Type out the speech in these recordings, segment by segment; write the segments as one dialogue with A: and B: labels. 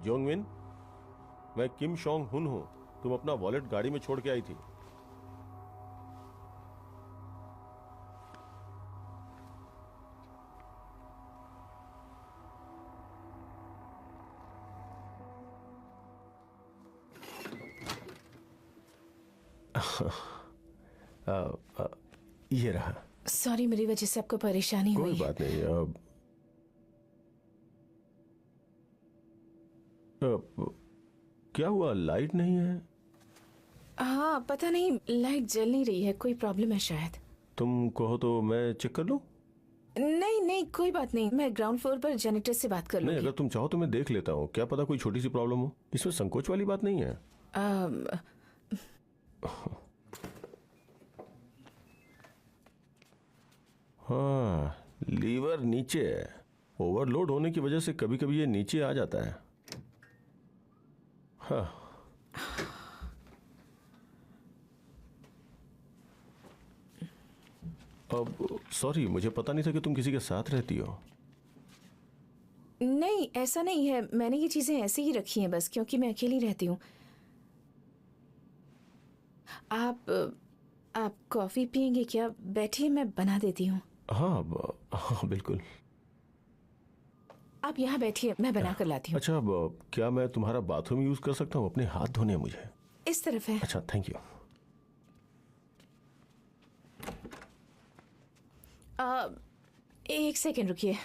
A: Jongmin, मैं किम शोंग हुन हूँ। तुम अपना वॉलेट गाड़ी में छोड़ के आई थी। ये रहा।
B: सॉरी, मेरी वजह से आपको परेशानी हुई।
A: कोई बात नहीं। क्या हुआ, लाइट नहीं है?
B: हाँ, पता नहीं, लाइट जल नहीं रही है, कोई प्रॉब्लम है शायद।
A: तुम कहो तो मैं चेक कर लूं?
B: नहीं नहीं, कोई बात नहीं, मैं ग्राउंड फ्लोर पर जेनेटर से बात कर
A: नहीं,
B: लूंगी।
A: अगर तुम चाहो तो मैं देख लेता हूँ, क्या पता कोई छोटी सी प्रॉब्लम हो। इसमें संकोच वाली बात नहीं है। हाँ, लीवर नीचे है। ओवरलोड होने की वजह से कभी कभी ये नीचे आ जाता है। हाँ। अब सॉरी, मुझे पता नहीं था कि तुम किसी के साथ रहती हो।
B: नहीं, ऐसा नहीं है, मैंने ये चीजें ऐसे ही रखी हैं बस, क्योंकि मैं अकेली रहती हूँ। आप कॉफी पियेंगे क्या? बैठिए, मैं बना देती हूँ।
A: हाँ, हाँ बिल्कुल।
B: आप यहाँ बैठिए, मैं बना कर लाती हूँ।
A: अच्छा, अब क्या मैं तुम्हारा बाथरूम यूज कर सकता हूँ? अपने हाथ धोने हैं मुझे।
B: इस तरफ है।
A: अच्छा, थैंक यू।
B: एक सेकंड रुकिए।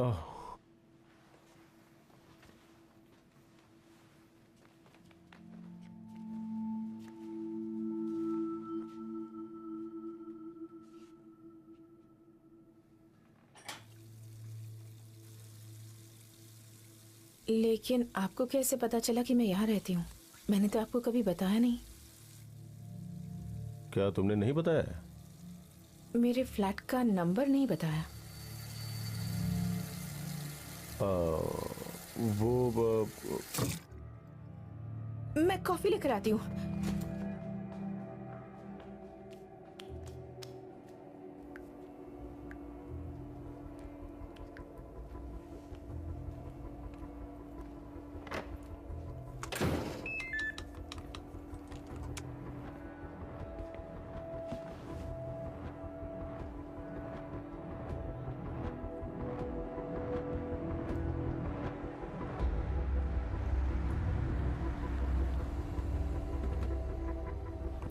A: आह,
B: लेकिन आपको कैसे पता चला कि मैं यहाँ रहती हूँ? मैंने तो आपको कभी बताया नहीं।
A: क्या तुमने नहीं बताया?
B: मेरे फ्लैट का नंबर नहीं बताया। मैं कॉफी लेकर आती हूँ।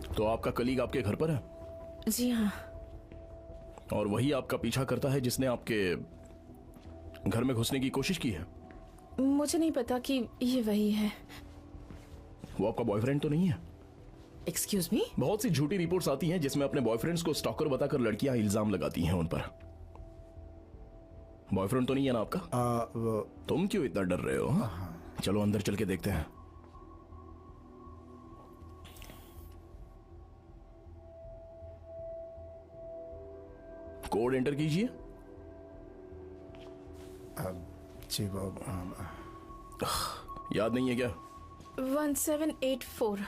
C: तो आपका कलीग आपके घर पर है?
B: जी हाँ।
C: और वही आपका पीछा करता है जिसने आपके घर में घुसने की कोशिश की है?
B: मुझे नहीं पता कि ये वही है।
C: वो आपका बॉयफ्रेंड तो नहीं है?
B: Excuse me?
C: बहुत सी झूठी रिपोर्ट्स आती हैं जिसमें अपने बॉयफ्रेंड्स को स्टॉकर बताकर लड़कियां इल्जाम लगाती हैं उन पर। बॉयफ्रेंड तो नहीं है ना आपका? तुम क्यों इतना डर रहे हो? चलो अंदर चल के देखते हैं। कोड एंटर कीजिए।
D: जी वो
C: याद नहीं है क्या?
B: 1784।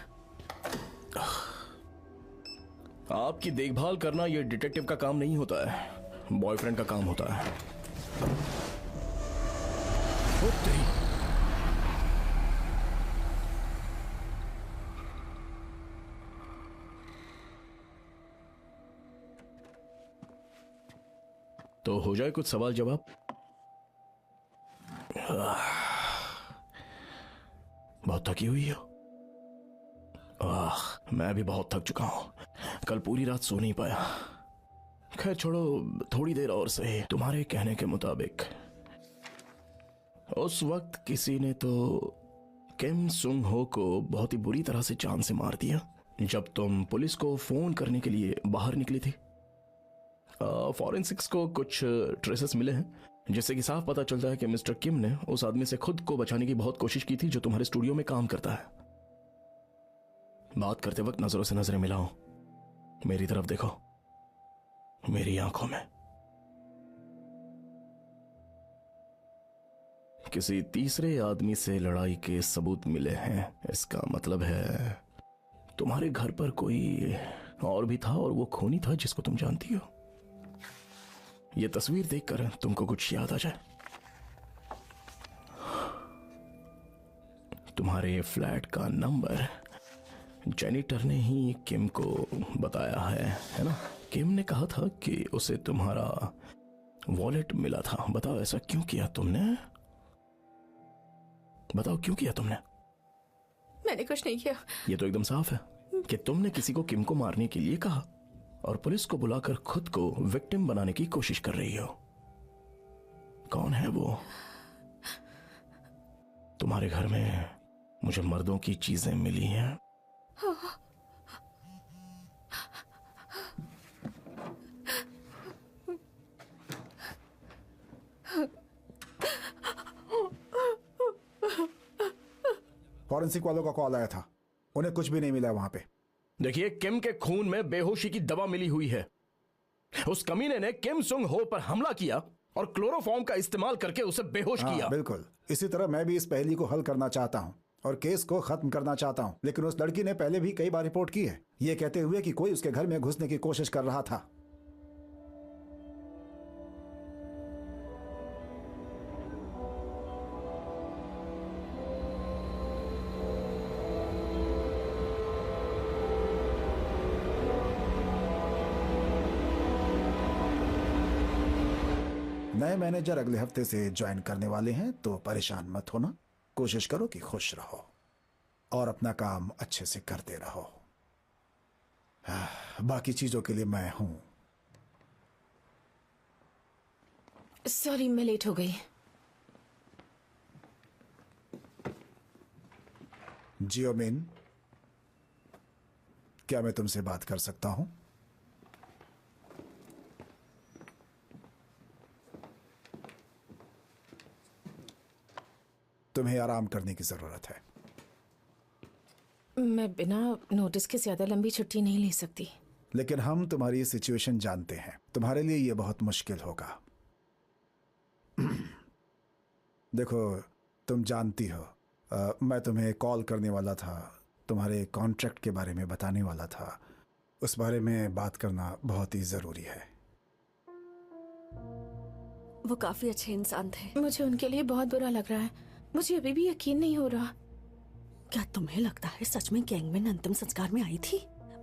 C: आपकी देखभाल करना ये डिटेक्टिव का काम नहीं होता है, बॉयफ्रेंड का काम होता है। ओ तेरी। तो हो जाए कुछ सवाल जवाब। बहुत थकी हुई हो? मैं भी बहुत थक चुका हूं, कल पूरी रात सो नहीं पाया। खैर छोड़ो, थोड़ी देर और सही। तुम्हारे कहने के मुताबिक उस वक्त किसी ने तो किम सुंग हो को बहुत ही बुरी तरह से जान से मार दिया जब तुम पुलिस को फोन करने के लिए बाहर निकली थी। फॉरेंसिक्स को कुछ ट्रेसेस मिले हैं जिससे कि साफ पता चलता है कि मिस्टर किम ने उस आदमी से खुद को बचाने की बहुत कोशिश की थी जो तुम्हारे स्टूडियो में काम करता है। बात करते वक्त नजरों से नजरें मिलाओ। मेरी तरफ देखो, मेरी आंखों में। किसी तीसरे आदमी से लड़ाई के सबूत मिले हैं, इसका मतलब है तुम्हारे घर पर कोई और भी था और वो खूनी था जिसको तुम जानती हो। ये तस्वीर देखकर तुमको कुछ याद आ जाए। तुम्हारे फ्लैट का नंबर जेनिटर ने ही किम को बताया है ना? किम ने कहा था कि उसे तुम्हारा वॉलेट मिला था। बताओ ऐसा क्यों किया तुमने? बताओ क्यों किया तुमने?
B: मैंने कुछ नहीं किया।
C: ये तो एकदम साफ है कि तुमने किसी को किम को मारने के लिए कहा और पुलिस को बुलाकर खुद को विक्टिम बनाने की कोशिश कर रही हो। कौन है वो? तुम्हारे घर में मुझे मर्दों की चीजें मिली हैं।
D: फॉरेंसिक वालों का कॉल आया था, उन्हें कुछ भी नहीं मिला वहां पे।
C: देखिए, किम के खून में बेहोशी की दवा मिली हुई है। उस कमीने ने किम सुंग हो पर हमला किया और क्लोरोफॉर्म का इस्तेमाल करके उसे बेहोश किया।
D: बिल्कुल इसी तरह मैं भी इस पहेली को हल करना चाहता हूँ और केस को खत्म करना चाहता हूँ। लेकिन उस लड़की ने पहले भी कई बार रिपोर्ट की है, ये कहते हुए कि कोई उसके घर में घुसने की कोशिश कर रहा था। नए मैनेजर अगले हफ्ते से ज्वाइन करने वाले हैं, तो परेशान मत होना। कोशिश करो कि खुश रहो और अपना काम अच्छे से करते रहो। बाकी चीजों के लिए मैं हूं।
B: सॉरी, मैं लेट हो गई।
D: जियोमिन, क्या मैं तुमसे बात कर सकता हूं? तुम्हें आराम करने की जरूरत है।
B: मैं बिना नोटिस के ज्यादा लंबी छुट्टी नहीं ले सकती।
D: लेकिन हम तुम्हारी सिचुएशन जानते हैं, तुम्हारे लिए यह बहुत मुश्किल होगा। देखो, तुम जानती हो, मैं तुम्हें कॉल करने वाला था, तुम्हारे कॉन्ट्रैक्ट के बारे में बताने वाला था। उस बारे में बात करना बहुत ही जरूरी है।
E: वो काफी अच्छे इंसान थे।
B: मुझे उनके लिए बहुत बुरा लग रहा है। मुझे अभी भी यकीन नहीं हो रहा।
E: क्या तुम्हें लगता है सच में गैंगमैन अंतिम संस्कार में आई थी?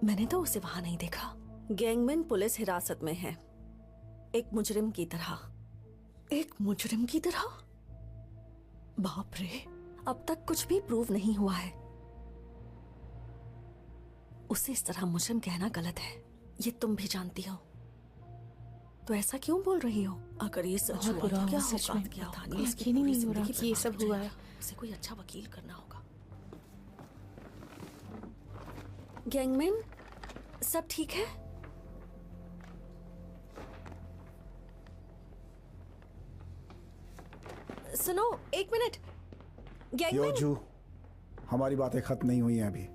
E: मैंने तो उसे वहां नहीं देखा। गैंगमैन पुलिस हिरासत में है, एक मुजरिम की तरह। एक मुजरिम की तरह? बाप रे, अब तक कुछ भी प्रूव नहीं हुआ है। उसे इस तरह मुजरिम कहना गलत है, ये तुम भी जानती हो। तो ऐसा क्यों बोल रही हो? अगर ये सच
B: बहुत
E: हुआ
B: बुरा
E: तो क्या
B: हुआ, सच
E: होगा?
B: में।
E: क्या होगा?
B: यकीन
E: उसकी
B: ही
E: पूरी
B: नहीं हो रहा
E: जिंदगी
B: कि ये
E: बर्बाद
B: सब
E: हो
B: हुआ है।
E: जाएगी। उसे कोई अच्छा वकील करना होगा। गैंगमैन, सब ठीक है? सुनो, एक मिनट। गैंगमैन,
D: योजू, हमारी बातें खत्म नहीं हुई हैं अभी।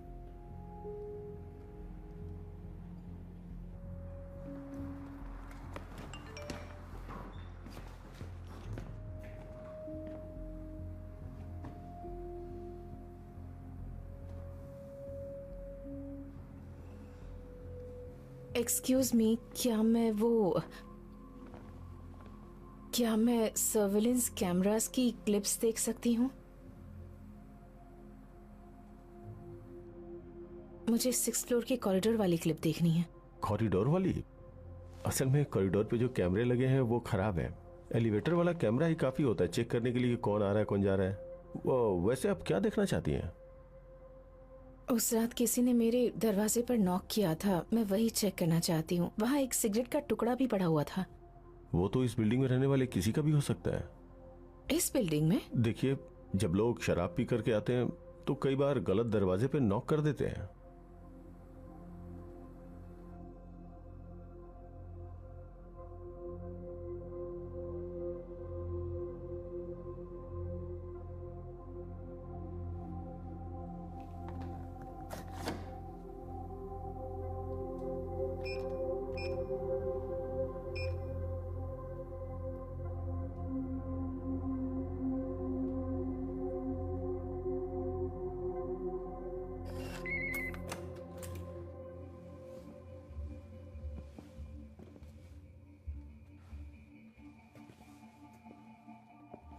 B: एक्सक्यूज मी, क्या मैं सर्विलेंस कैमरास की क्लिप्स देख सकती हूँ? मुझे 6th फ्लोर की कॉरिडोर वाली क्लिप देखनी है।
A: कॉरिडोर वाली? असल में कॉरिडोर पे जो कैमरे लगे हैं वो खराब है। एलिवेटर वाला कैमरा ही काफी होता है चेक करने के लिए कौन आ रहा है कौन जा रहा है। वो वैसे आप क्या देखना चाहती हैं?
B: उस रात किसी ने मेरे दरवाजे पर नॉक किया था, मैं वही चेक करना चाहती हूँ। वहाँ एक सिगरेट का टुकड़ा भी पड़ा हुआ था।
A: वो तो इस बिल्डिंग में रहने वाले किसी का भी हो सकता है।
B: इस बिल्डिंग में?
A: देखिए, जब लोग शराब पी करके आते हैं तो कई बार गलत दरवाजे पे नॉक कर देते हैं।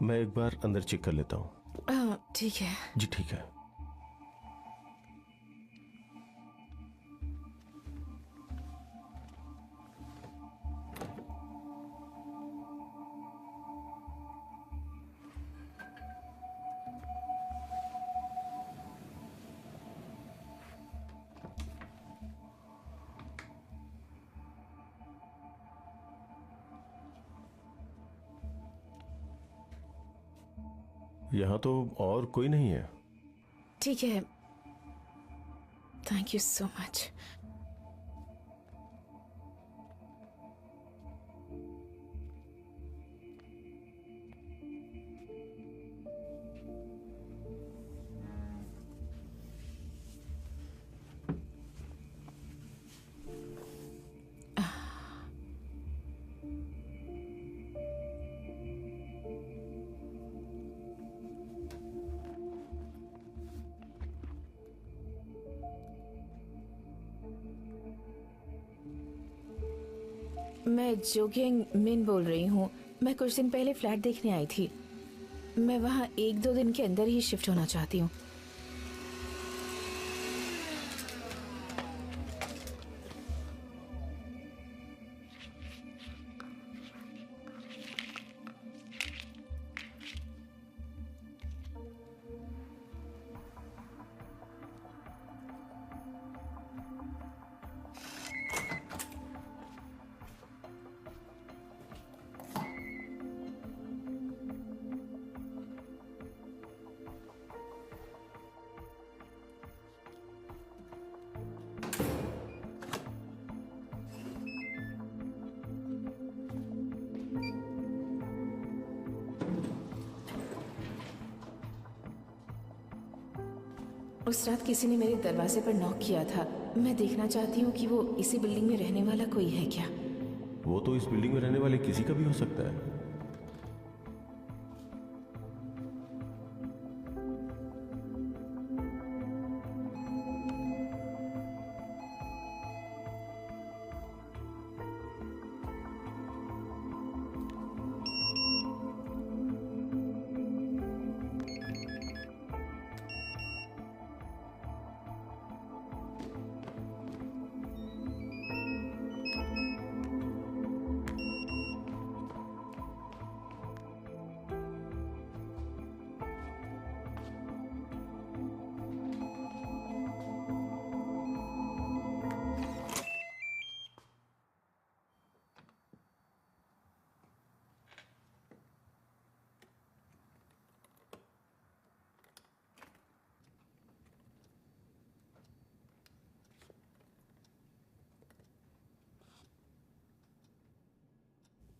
A: मैं एक बार अंदर चेक कर लेता हूँ।
B: ठीक है।
A: जी ठीक है। यहाँ तो और कोई नहीं है।
B: ठीक है, थैंक यू सो मच। मैं जोगिंग मिन बोल रही हूँ। मैं कुछ दिन पहले फ्लैट देखने आई थी। मैं वहाँ 1-2 दिन के अंदर ही शिफ्ट होना चाहती हूँ। उस रात किसी ने मेरे दरवाजे पर नॉक किया था। मैं देखना चाहती हूँ कि वो इसी बिल्डिंग में रहने वाला कोई है क्या।
A: वो तो इस बिल्डिंग में रहने वाले किसी का भी हो सकता है।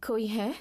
B: कोई है?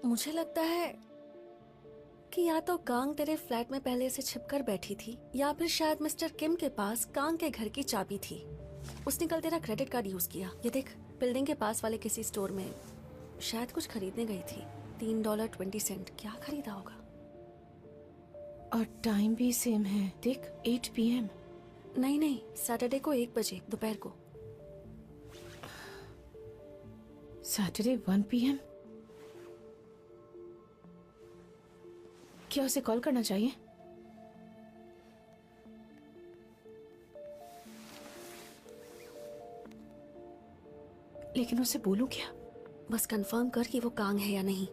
E: मुझे लगता है कि या तो कांग तेरे फ्लैट में पहले से छिपकर बैठी थी या फिर शायद मिस्टर किम के पास कांग के घर की चाबी थी। उसने कल तेरा क्रेडिट कार्ड यूज किया। ये देख, बिल्डिंग के पास वाले किसी स्टोर में शायद कुछ खरीदने गई थी। $3.20। क्या खरीदा होगा?
B: और टाइम भी सेम है, देख 8 PM।
E: नहीं नहीं, सैटरडे को 1 बजे दोपहर को।
B: Saturday 1 PM। क्या उसे कॉल करना चाहिए? लेकिन उसे बोलूं क्या?
E: बस कंफर्म कर कि वो कांग है या नहीं।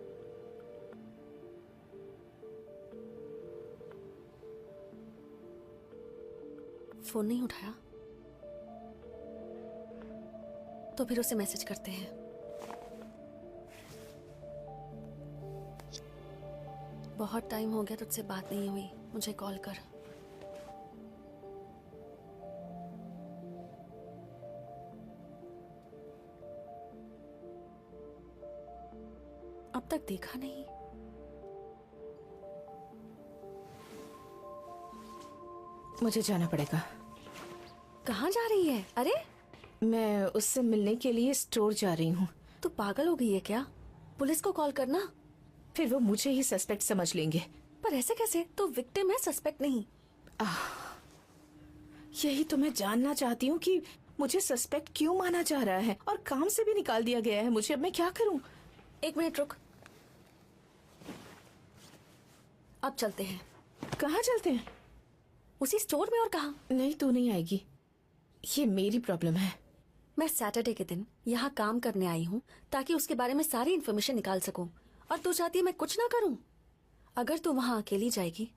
E: फोन नहीं उठाया तो फिर उसे मैसेज करते हैं। बहुत टाइम हो गया तुझसे बात नहीं हुई, मुझे कॉल कर। अब तक देखा नहीं।
B: मुझे जाना पड़ेगा।
E: कहाँ जा रही है? अरे
B: मैं उससे मिलने के लिए स्टोर जा रही हूँ।
E: तू पागल हो गई है क्या? पुलिस को कॉल करना।
B: फिर वो मुझे ही सस्पेक्ट समझ लेंगे।
E: पर ऐसे कैसे? तो विक्टिम है, सस्पेक्ट नहीं।
B: यही तो मैं जानना चाहती हूँ कि मुझे सस्पेक्ट क्यों माना जा रहा है और काम से भी निकाल दिया गया है मुझे। अब मैं क्या करूँ?
E: 1 मिनट रुक, अब चलते हैं।
B: कहाँ चलते हैं?
E: उसी स्टोर में। और कहाँ?
B: नहीं, तू नहीं आएगी। ये मेरी प्रॉब्लम है।
E: मैं सैटरडे के दिन यहाँ काम करने आई हूँ ताकि उसके बारे में सारी इन्फॉर्मेशन निकाल सकूं। और तू चाहती है मैं कुछ ना करूं? अगर तू वहाँ अकेली जाएगी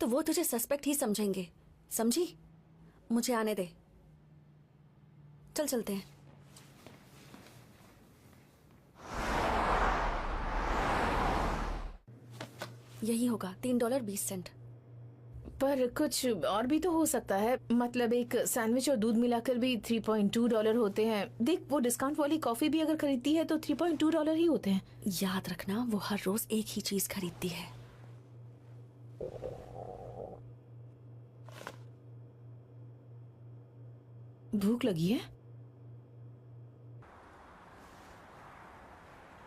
E: तो वो तुझे सस्पेक्ट ही समझेंगे, समझी? मुझे आने दे। चल चलते हैं। यही होगा, $3.20।
B: पर कुछ और भी तो हो सकता है। मतलब एक सैंडविच और दूध मिलाकर भी $3.2 होते हैं। देख, वो डिस्काउंट वाली कॉफी भी अगर खरीदती है तो $3.2 ही होते हैं।
E: याद रखना, वो हर रोज एक ही चीज खरीदती है।
B: भूख लगी है?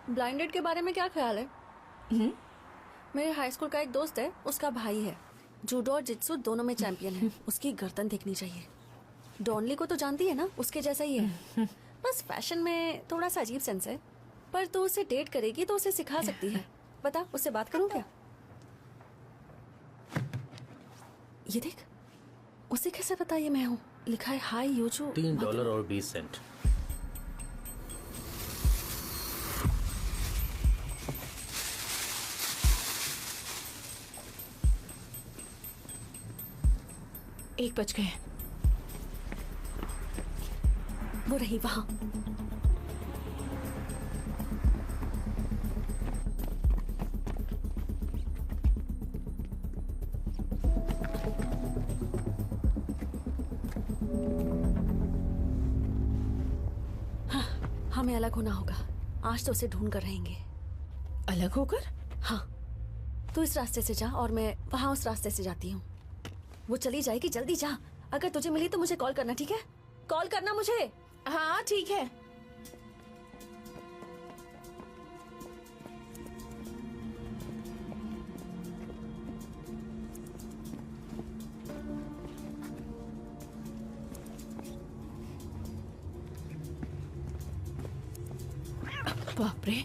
E: ब्लाइंडेड के बारे में क्या ख्याल है? मेरे हाई स्कूल का एक दोस्त है, उसका भाई है, जूडो और जित्सु दोनों में चैंपियन है। उसकी गर्दन देखनी चाहिए। डॉनली को तो जानती है ना, उसके जैसा ही है। बस फैशन में थोड़ा सा अजीब सेंस है। पर तू उसे डेट करेगी तो उसे सिखा सकती है। बता, उससे बात करूं क्या? ये देख, उसे कैसे पता ये मैं हूँ? लिखा है हाय योजो।
F: $3.20।
B: एक बज गए।
E: वो रही वहां। हाँ, हमें अलग होना होगा। आज तो उसे ढूंढ कर रहेंगे।
B: अलग होकर?
E: हाँ, तू इस रास्ते से जा और मैं वहां उस रास्ते से जाती हूँ। वो चली जाएगी, जल्दी जा। अगर तुझे मिली तो मुझे कॉल करना, ठीक है? कॉल करना मुझे।
B: हाँ ठीक है। बाप रे,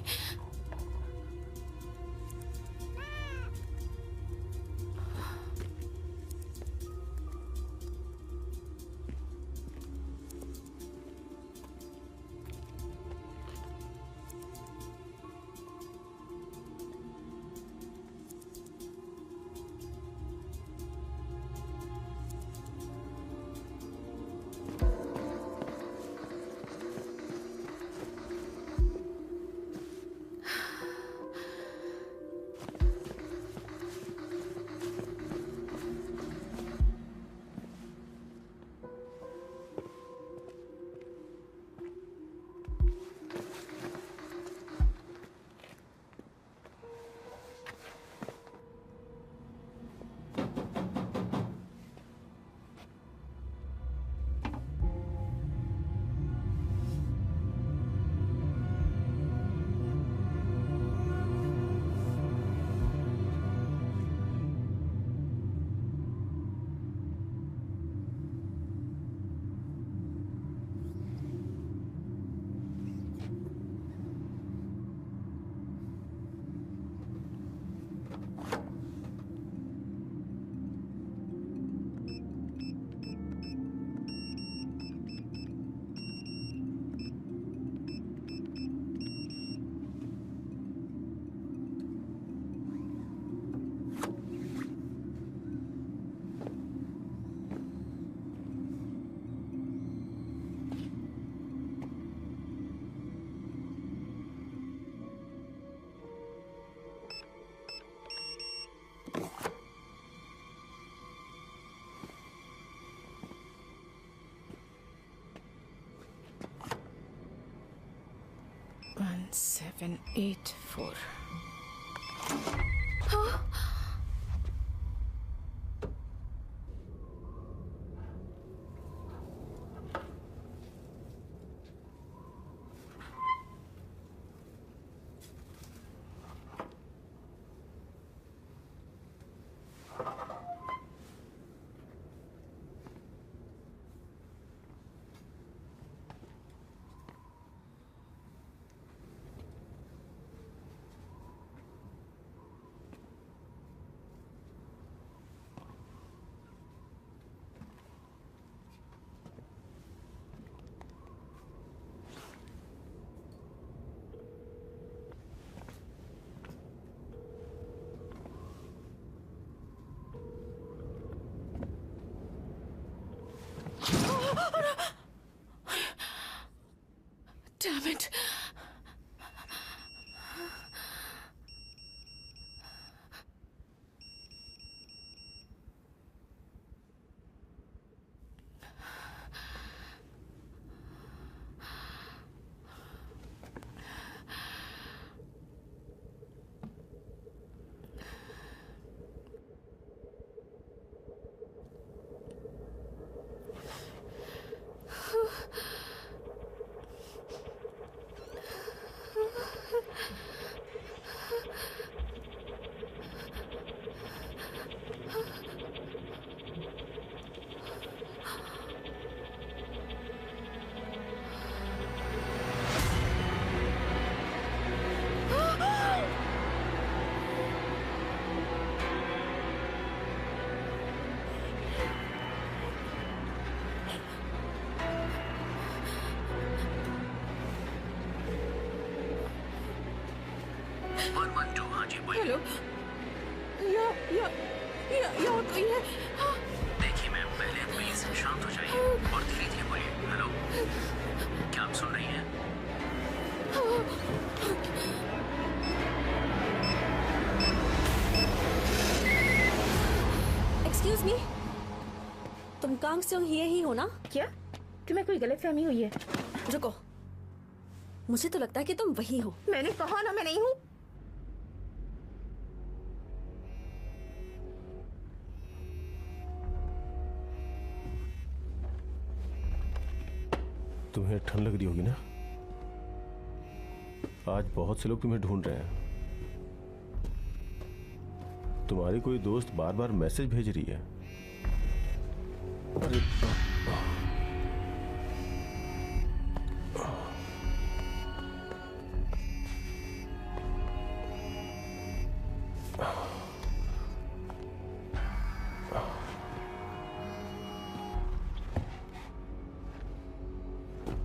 B: 784। Damn it. हेलो, या कोई है?
C: देखिए मैम, पहले प्लीज शांत हो जाइए और धीरे धीरे बोलिए। हेलो, क्या आप सुन रही हैं?
E: एक्सक्यूज मी, तुम कांग सेओंग हिये ही हो ना?
B: क्या तुम्हें कोई गलतफहमी हुई है?
E: रुको, मुझे तो लगता है कि तुम वही हो।
B: मैंने कहा ना मैं नहीं हूँ।
A: तुम्हें ठंड लग रही होगी ना? आज बहुत से लोग तुम्हें ढूंढ रहे हैं। तुम्हारी कोई दोस्त बार बार मैसेज भेज रही है। अरे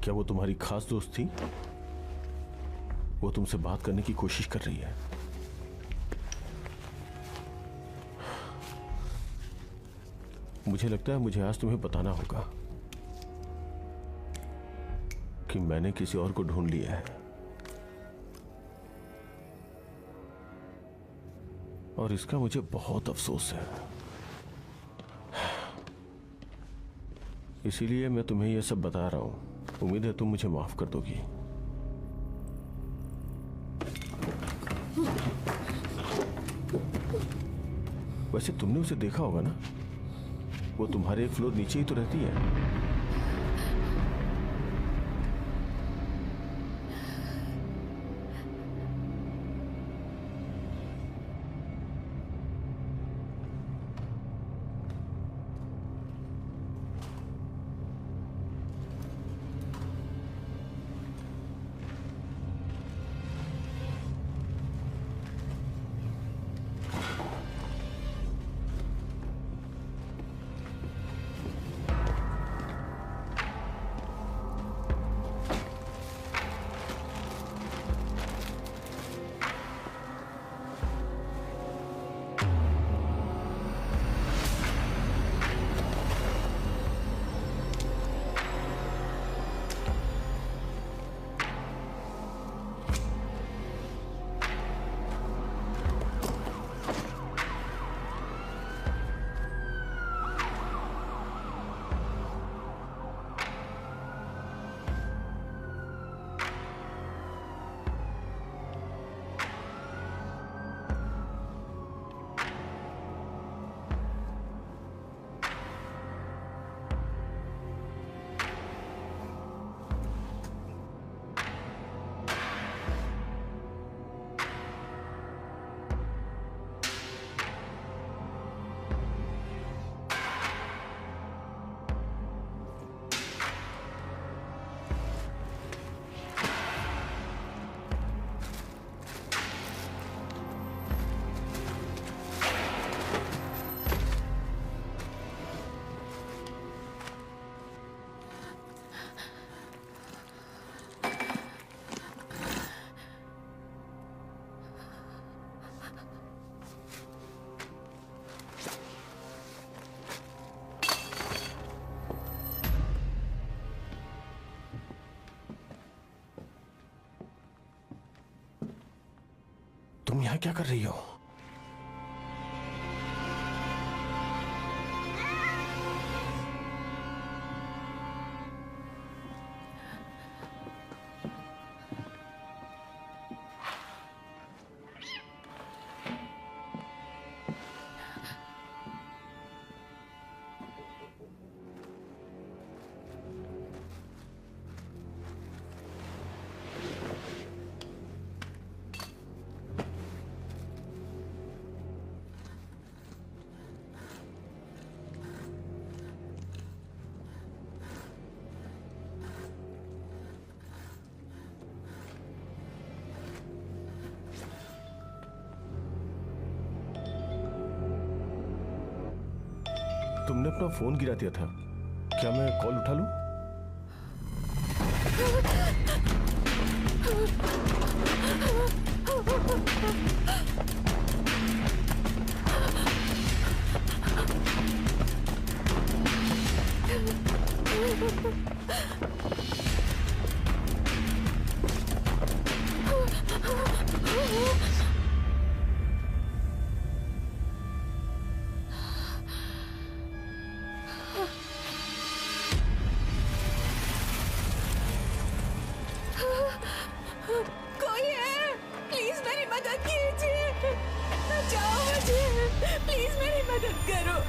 A: क्या वो तुम्हारी खास दोस्त थी? वो तुमसे बात करने की कोशिश कर रही है। मुझे लगता है मुझे आज तुम्हें बताना होगा कि मैंने किसी और को ढूंढ लिया है, और इसका मुझे बहुत अफसोस है। इसीलिए मैं तुम्हें यह सब बता रहा हूं। उम्मीद है तुम मुझे माफ कर दोगी। वैसे तुमने उसे देखा होगा ना? वो तुम्हारे एक फ्लोर नीचे ही तो रहती है।
C: यहाँ क्या कर रही हो?
A: तुमने अपना फोन गिरा दिया था, क्या मैं कॉल उठा लूं?
B: कोई है? प्लीज मेरी मदद कीजिए, बचाओ मुझे, प्लीज मेरी मदद करो।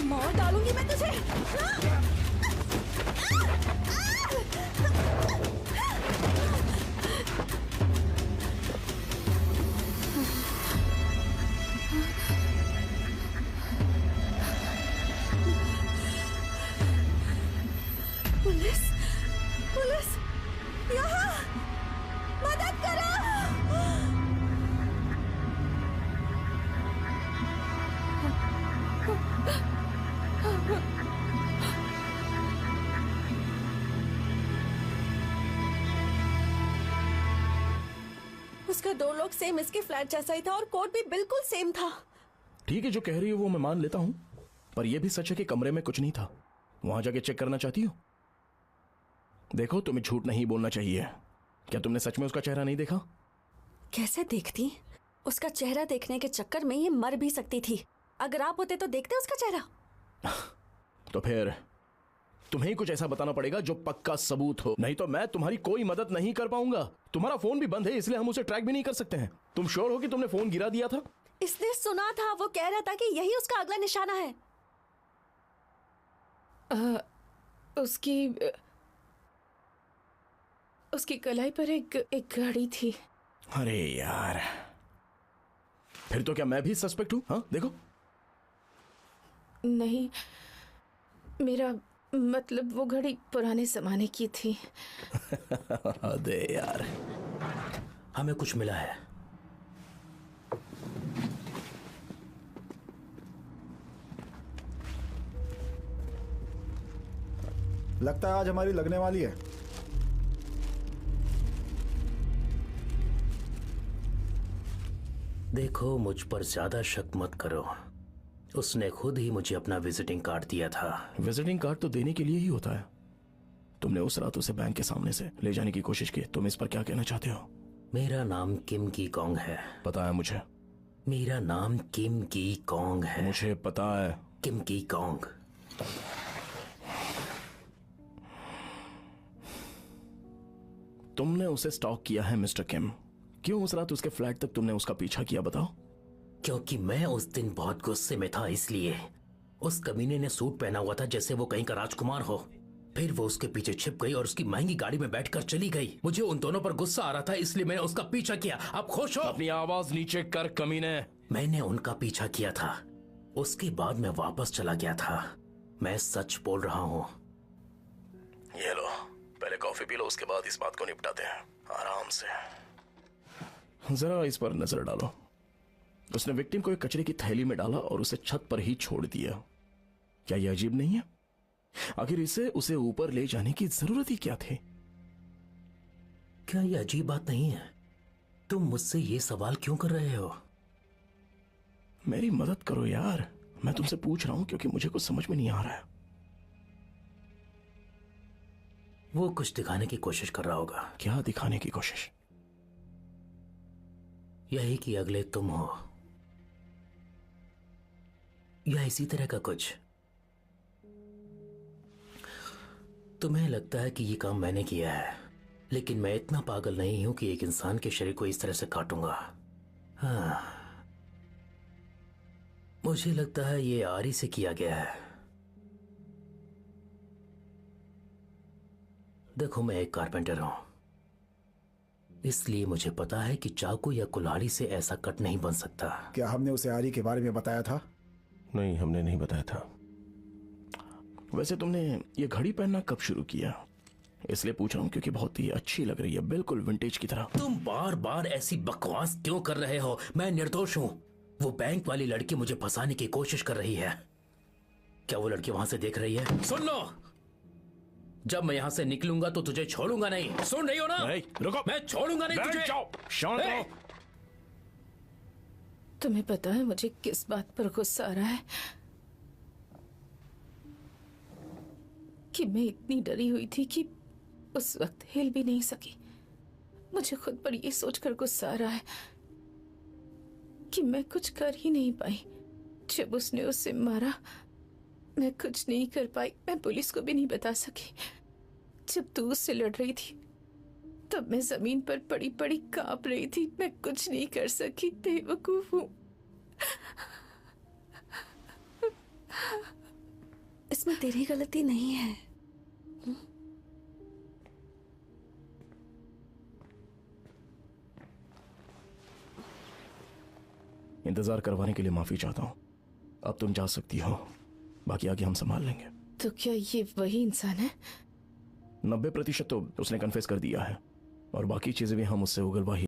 E: मार डालूंगी मैं तुझे। पुलिस, पुलिस, यहाँ मदद करो। उसका दो लोग सेम इसके फ्लैट जैसा ही था और कोड भी बिल्कुल सेम था।
C: ठीक है, जो कह रही हो वो मैं मान लेता हूं, पर यह भी सच है कि कमरे में कुछ नहीं था। वहां जाके चेक करना चाहती हो? देखो, तुम्हें झूठ नहीं बोलना चाहिए। क्या तुमने सच में उसका चेहरा नहीं देखा?
E: कैसे देखती? उसका चेहरा देखने के चक्कर में ये मर भी सकती थी। अगर आप होते तो देखते उसका चेहरा।
C: तो फिर तुम्हें ही कुछ ऐसा बताना पड़ेगा जो पक्का सबूत हो, नहीं तो मैं तुम्हारी कोई मदद नहीं कर पाऊंगा। तुम्हारा फोन भी बंद है, इसलिए हम उसे ट्रैक भी नहीं कर सकते हैं। तुम श्योर हो कि तुमने फोन गिरा दिया था?
E: इसने सुना था, वो कह रहा था कि यही उसका अगला निशाना है।
B: उसकी कलाई पर एक घड़ी थी।
C: अरे यार, फिर तो क्या मैं भी सस्पेक्ट हूं? हाँ, देखो।
B: नहीं, मेरा मतलब वो घड़ी पुराने जमाने की थी।
C: अरे यार,
F: हमें कुछ मिला है।
D: लगता है आज हमारी लगने वाली है।
F: देखो, मुझ पर ज्यादा शक मत करो। उसने खुद ही मुझे अपना विजिटिंग कार्ड दिया था।
C: विजिटिंग कार्ड तो देने के लिए ही होता है। तुमने उस रात उसे बैंक के सामने से ले जाने की कोशिश की। तुम इस पर क्या कहना चाहते हो?
F: मेरा नाम किम की कॉन्ग है।
C: पता है मुझे।
F: मेरा नाम किम की कॉन्ग है।
C: मुझे पता है।
F: किम की कॉन्ग।
C: तुमने उसे स्टॉक किया है मिस्टर किम। क्यों उस रात उसके फ्लैट तक तुमने उसका पीछा किया, बताओ?
F: क्योंकि मैं उस दिन बहुत गुस्से में था, इसलिए। उस कमीने ने सूट पहना हुआ था जैसे वो कहीं का राजकुमार हो। फिर वो उसके पीछे छिप गई और उसकी महंगी गाड़ी में बैठकर चली गई। मुझे उन दोनों पर गुस्सा आ रहा था, इसलिए मैंने उसका पीछा किया। आप खुश हो?
C: अपनी आवाज नीचे कर कमीने।
F: मैंने उनका पीछा किया था, उसके बाद मैं वापस चला गया था। मैं सच बोल रहा हूँ।
C: ये लो, पहले कॉफी पी लो, उसके बाद इस बात को निपटाते हैं आराम से। जरा इस पर नजर डालो। उसने विक्टिम को एक कचरे की थैली में डाला और उसे छत पर ही छोड़ दिया। क्या यह अजीब नहीं है? आखिर उसे ऊपर ले जाने की जरूरत ही क्या थी?
F: क्या ये अजीब बात नहीं है? तुम मुझसे ये सवाल क्यों कर रहे हो?
C: मेरी मदद करो यार, मैं तुमसे पूछ रहा हूं क्योंकि मुझे कुछ समझ में नहीं आ रहा है।
F: वो कुछ दिखाने की कोशिश कर रहा होगा।
C: क्या दिखाने की कोशिश?
F: यही कि अगले तुम हो, या इसी तरह का कुछ। तुम्हें लगता है कि ये काम मैंने किया है, लेकिन मैं इतना पागल नहीं हूं कि एक इंसान के शरीर को इस तरह से काटूंगा। हाँ, मुझे लगता है ये आरी से किया गया है। देखो, मैं एक कारपेंटर हूं, इसलिए मुझे पता है कि चाकू या कुल्हाड़ी से ऐसा कट नहीं बन सकता।
D: क्या हमने उसे आरी के बारे में बताया था?
A: नहीं, हमने नहीं बताया था।
C: वैसे तुमने ये घड़ी पहनना कब शुरू किया? इसलिए पूछ रहा हूं क्योंकि बहुत ही अच्छी लग रही है, बिल्कुल विंटेज की तरह।
F: तुम बार बार ऐसी बकवास क्यों कर रहे हो? मैं निर्दोष हूं। वो बैंक वाली लड़की मुझे फंसाने की कोशिश कर रही है। क्या वो लड़की वहां से देख रही है? सुन लो, जब मैं यहां से निकलूंगा तो तुझे छोड़ूंगा नहीं। सुन रही हो ना?
C: रुको,
F: मैं छोड़ूंगा नहीं तुझे।
C: शांत रहो।
B: तुम्हें पता है मुझे किस बात पर गुस्सा आ रहा है? कि मैं इतनी डरी हुई थी कि उस वक्त हिल भी नहीं सकी। मुझे खुद पर यह सोचकर गुस्सा आ रहा है कि मैं कुछ कर ही नहीं पाई। जब उसने उसे मारा, मैं कुछ नहीं कर पाई। मैं पुलिस को भी नहीं बता सकी। जब तू उससे लड़ रही थी, तब मैं जमीन पर पड़ी पड़ी कांप रही थी। मैं कुछ नहीं कर सकी। बेवकूफ हूं।
E: इसमें तेरी गलती नहीं है।
C: इंतजार करवाने के लिए माफी चाहता हूं। अब तुम जा सकती हो, बाकी आगे हम संभाल लेंगे।
B: तो क्या ये वही इंसान है?
C: 90% तो उसने कन्फेस कर दिया है और बाकी चीजें भी हम उससे उगलवा ही